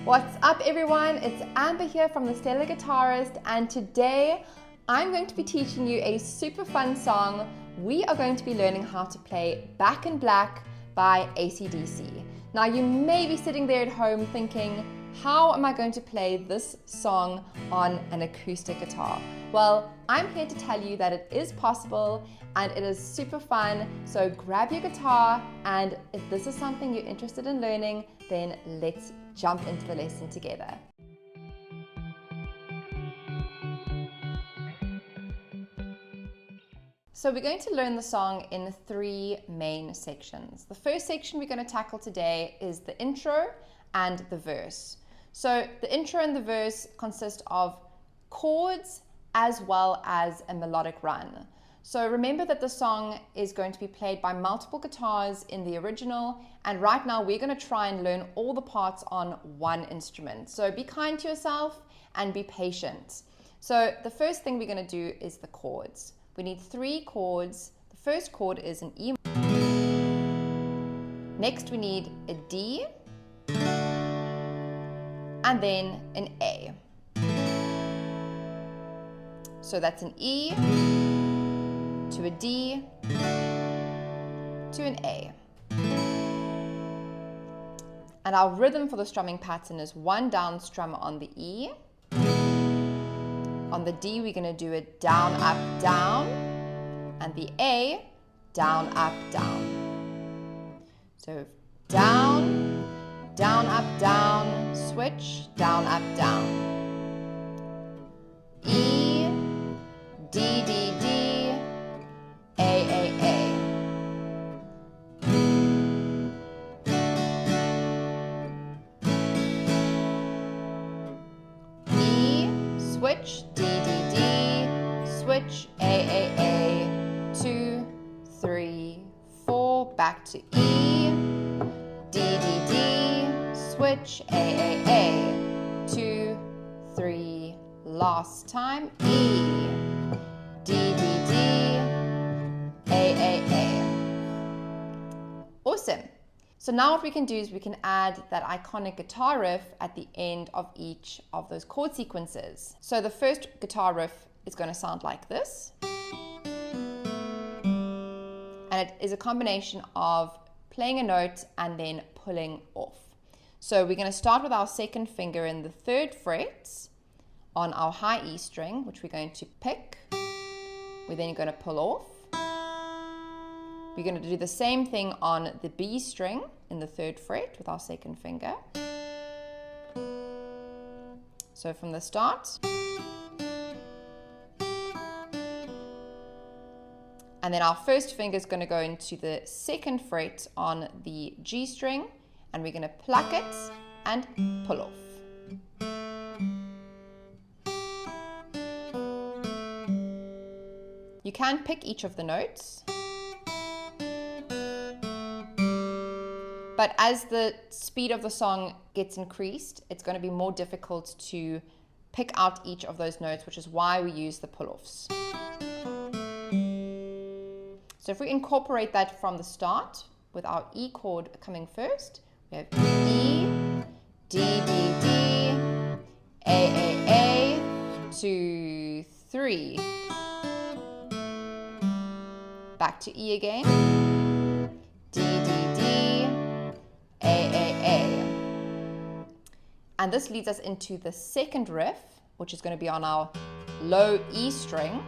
What's up everyone? It's Amber here from the Stellar Guitarist, and today I'm going to be teaching you a super fun song. We are going to be learning how to play Back in Black by AC/DC. Now you may be sitting there at home thinking, how am I going to play this song on an acoustic guitar? Well, I'm here to tell you that it is possible and it is super fun. So grab your guitar, and if this is something you're interested in learning, then let's jump into the lesson together. So we're going to learn the song in 3 main sections. The first section we're going to tackle today is the intro and the verse. So the intro and the verse consist of chords as well as a melodic run. So remember that the song is going to be played by multiple guitars in the original, and right now we're going to try and learn all the parts on one instrument. So be kind to yourself and be patient. So the first thing we're going to do is the chords. We need 3 chords. The first chord is an E. Next we need a D, and then an A. So that's an E to a D to an A. And our rhythm for the strumming pattern is 1 down strum on the E. On the D we're going to do it down, up, down, and the A, down, up, down. So down, down, up, down, switch, down, up, down. E, D, D, D, A, A, A. E, switch, D, D, D, switch, A, A, A, 2, 3, 4, back to E, D, D, D, switch, A, A, A, 2, 3, last time, E, D, D, D, A, A, A. Awesome. So now what we can do is we can add that iconic guitar riff at the end of each of those chord sequences. So the first guitar riff is going to sound like this. And it is a combination of playing a note and then pulling off. So we're going to start with our second finger in the 3rd fret on our high E string, which we're going to pick. We're then going to pull off. We're going to do the same thing on the B string in the 3rd fret with our second finger. So from the start. And then our first finger is going to go into the 2nd fret on the G string, and we're going to pluck it and pull off. You can pick each of the notes, but as the speed of the song gets increased, it's going to be more difficult to pick out each of those notes, which is why we use the pull-offs. So if we incorporate that from the start with our E chord coming first, we have E, D, D, D, A, A, A, 2, 3. Back to E again. D, D, D, A, A, A. And this leads us into the 2nd riff, which is going to be on our low E string.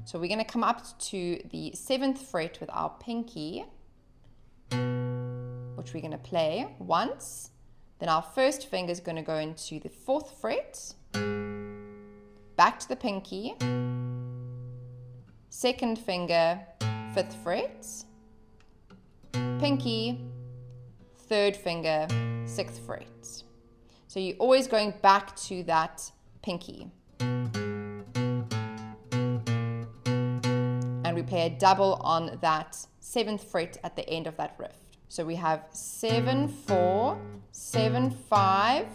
So we're going to come up to the 7th fret with our pinky, which we're going to play once. Then our first finger is going to go into the 4th fret, back to the pinky, 2nd finger, 5th fret, pinky, 3rd finger, 6th fret. So you're always going back to that pinky. And we play a double on that 7th fret at the end of that riff. So we have 7, 4, 7, 5,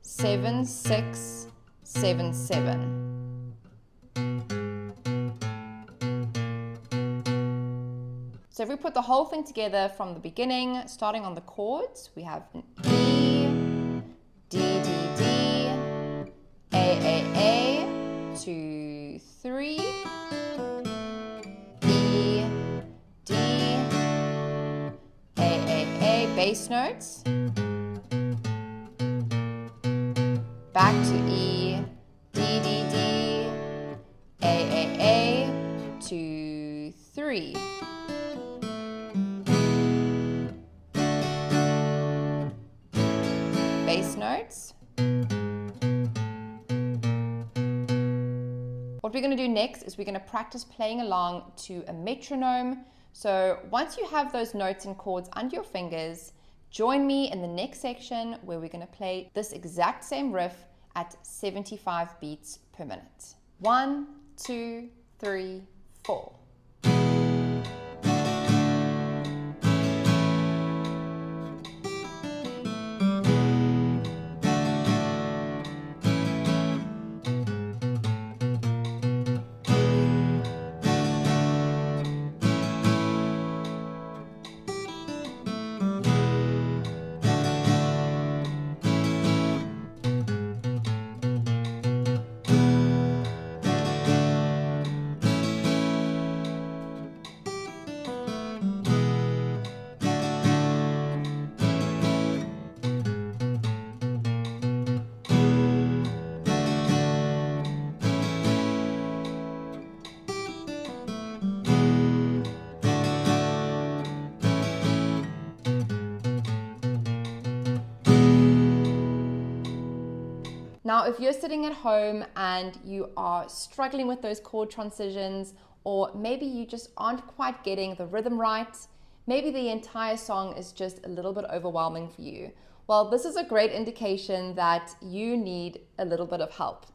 7, 6, 7, 7. So if we put the whole thing together from the beginning, starting on the chords, we have an E, D, D, bass notes, back to E, D, D, D, A, 2, 3. Bass notes. What we're going to do next is we're going to practice playing along to a metronome. So once you have those notes and chords under your fingers, join me in the next section where we're going to play this exact same riff at 75 beats per minute. 1, 2, 3, 4. Now, if you're sitting at home and you are struggling with those chord transitions, or maybe you just aren't quite getting the rhythm right, maybe the entire song is just a little bit overwhelming for you, well, this is a great indication that you need a little bit of help.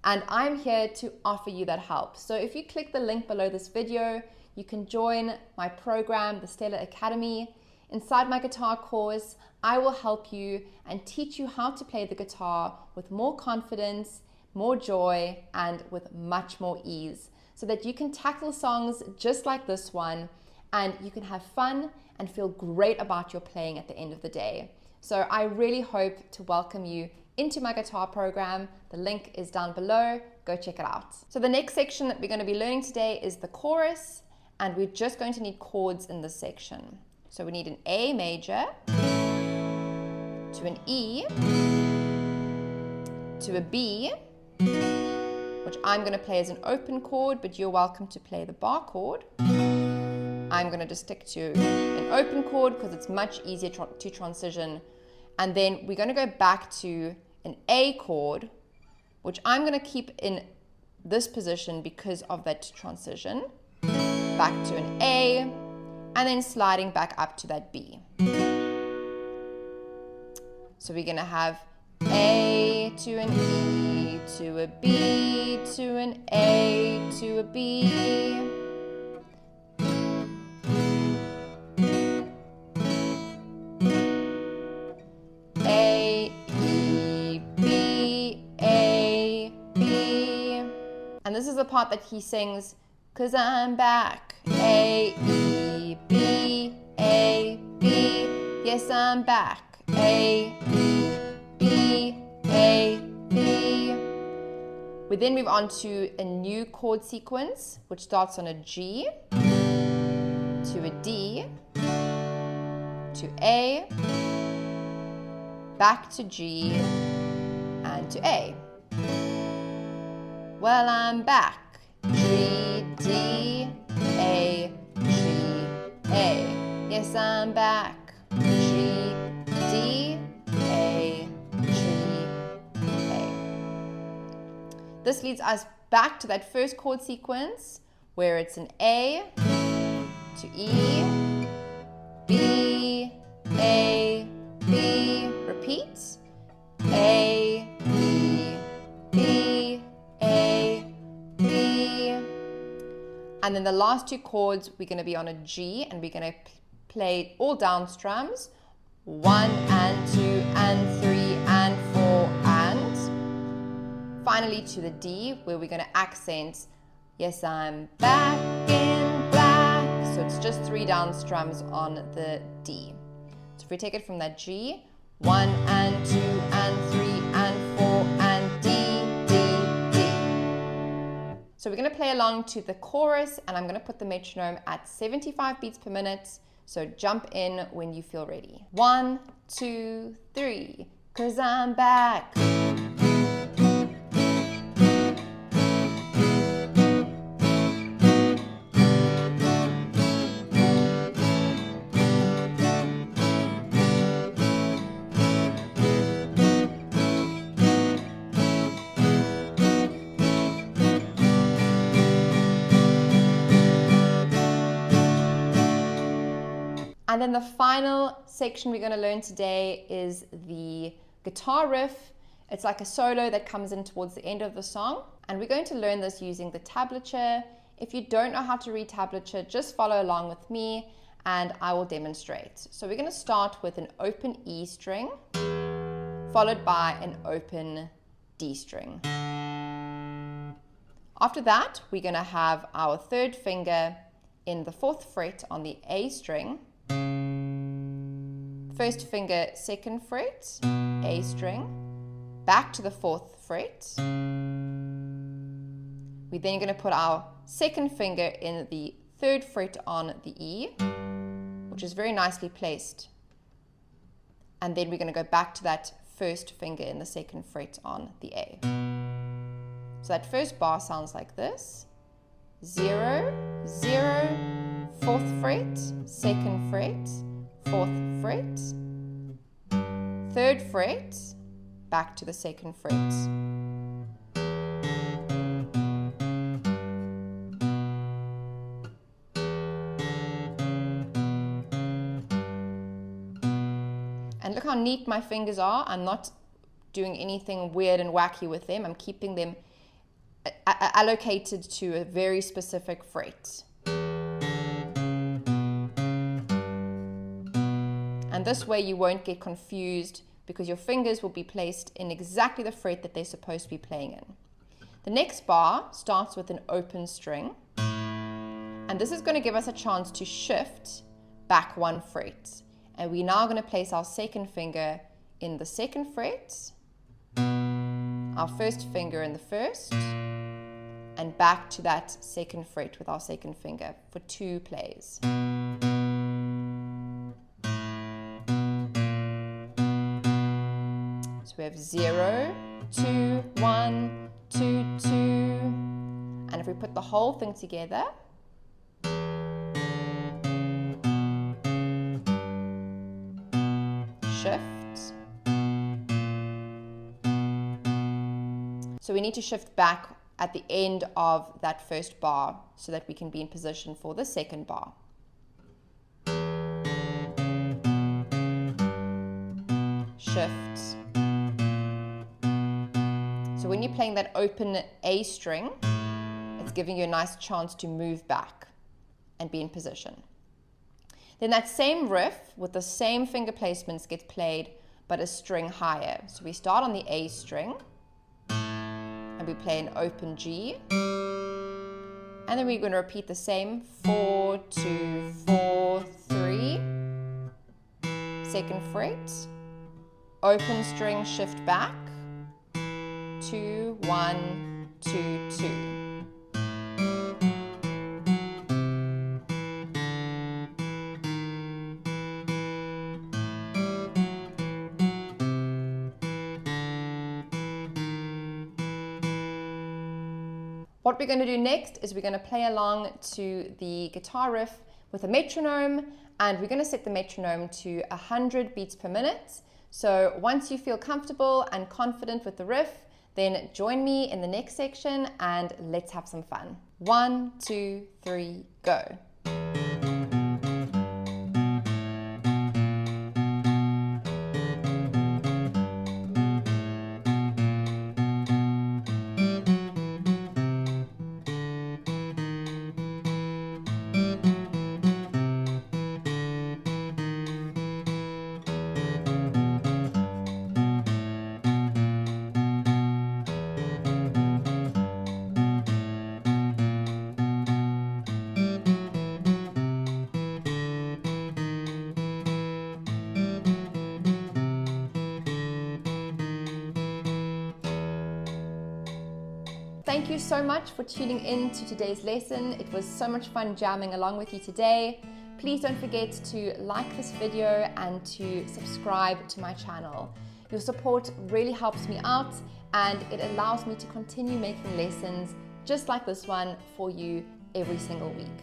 And I'm here to offer you that help. So if you click the link below this video, you can join my program, the Stellar Academy. Inside my guitar course, I will help you and teach you how to play the guitar with more confidence, more joy, and with much more ease, so that you can tackle songs just like this one, and you can have fun and feel great about your playing at the end of the day. So I really hope to welcome you into my guitar program. The link is down below. Go check it out. So the next section that we're going to be learning today is the chorus, and we're just going to need chords in this section. So we need an A major, to an E, to a B, which I'm going to play as an open chord, but you're welcome to play the bar chord. I'm going to just stick to an open chord because it's much easier to transition. And then we're going to go back to an A chord, which I'm going to keep in this position because of that transition. Back to an A, and then sliding back up to that B. So we're going to have A to an E, to a B, to an A, to a B. A, E, B, A, B. And this is the part that he sings, 'cause I'm back. A, E, B, A, B. Yes, I'm back. A, E, B, A, B. We then move on to a new chord sequence, which starts on a G, to a D, to A, back to G, and to A. Well, I'm back. G, D, A, G, A. Yes, I'm back. G, D, A, G, A. This leads us back to that first chord sequence where it's an A to E, B, A, B, repeat, A, E, B, A, B. And then the last two chords, we're going to be on a G, and we're going to play all down strums. 1 and 2 and 3 and 4 and finally to the D, where we're going to accent, yes, I'm back in black. So it's just 3 down strums on the D. So if we take it from that G, 1 and 2 and 3 and 4 and D, D, D. So we're going to play along to the chorus, and I'm going to put the metronome at 75 beats per minute. So jump in when you feel ready. 1, 2, 3, 'cause I'm back. And then the final section we're going to learn today is the guitar riff. It's like a solo that comes in towards the end of the song. And we're going to learn this using the tablature. If you don't know how to read tablature, just follow along with me and I will demonstrate. So we're going to start with an open E string, followed by an open D string. After that, we're going to have our third finger in the 4th fret on the A string. First finger, 2nd fret, A string, back to the 4th fret. We're then going to put our 2nd finger in the 3rd fret on the E, which is very nicely placed. And then we're going to go back to that first finger in the 2nd fret on the A. So that first bar sounds like this. 0, 0, 4th fret, 2nd fret, 4th fret, 3rd fret, back to the 2nd fret. And look how neat my fingers are. I'm not doing anything weird and wacky with them. I'm keeping them allocated to a very specific fret. And this way you won't get confused because your fingers will be placed in exactly the fret that they're supposed to be playing in. The next bar starts with an open string. And this is going to give us a chance to shift back 1 fret. And we're now going to place our 2nd finger in the 2nd fret, our first finger in the 1st, and back to that 2nd fret with our 2nd finger for 2 plays. So we have 0, 2, 1, 2, 2. And if we put the whole thing together, shift. So we need to shift back at the end of that first bar so that we can be in position for the 2nd bar. Shift. So when you're playing that open A string, it's giving you a nice chance to move back and be in position. Then that same riff with the same finger placements gets played but a string higher. So we start on the A string and we play an open G, and then we're going to repeat the same 4, 2, 4, 3, 2nd fret, open string, shift back, 2, 1, 2, 2. What we're going to do next is we're going to play along to the guitar riff with a metronome, and we're going to set the metronome to 100 beats per minute. So once you feel comfortable and confident with the riff, then join me in the next section and let's have some fun. 1, 2, 3, go. Thank you so much for tuning in to today's lesson. It was so much fun jamming along with you today. Please don't forget to like this video and to subscribe to my channel. Your support really helps me out and it allows me to continue making lessons just like this one for you every single week.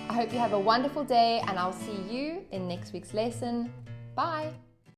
I hope you have a wonderful day and I'll see you in next week's lesson. Bye!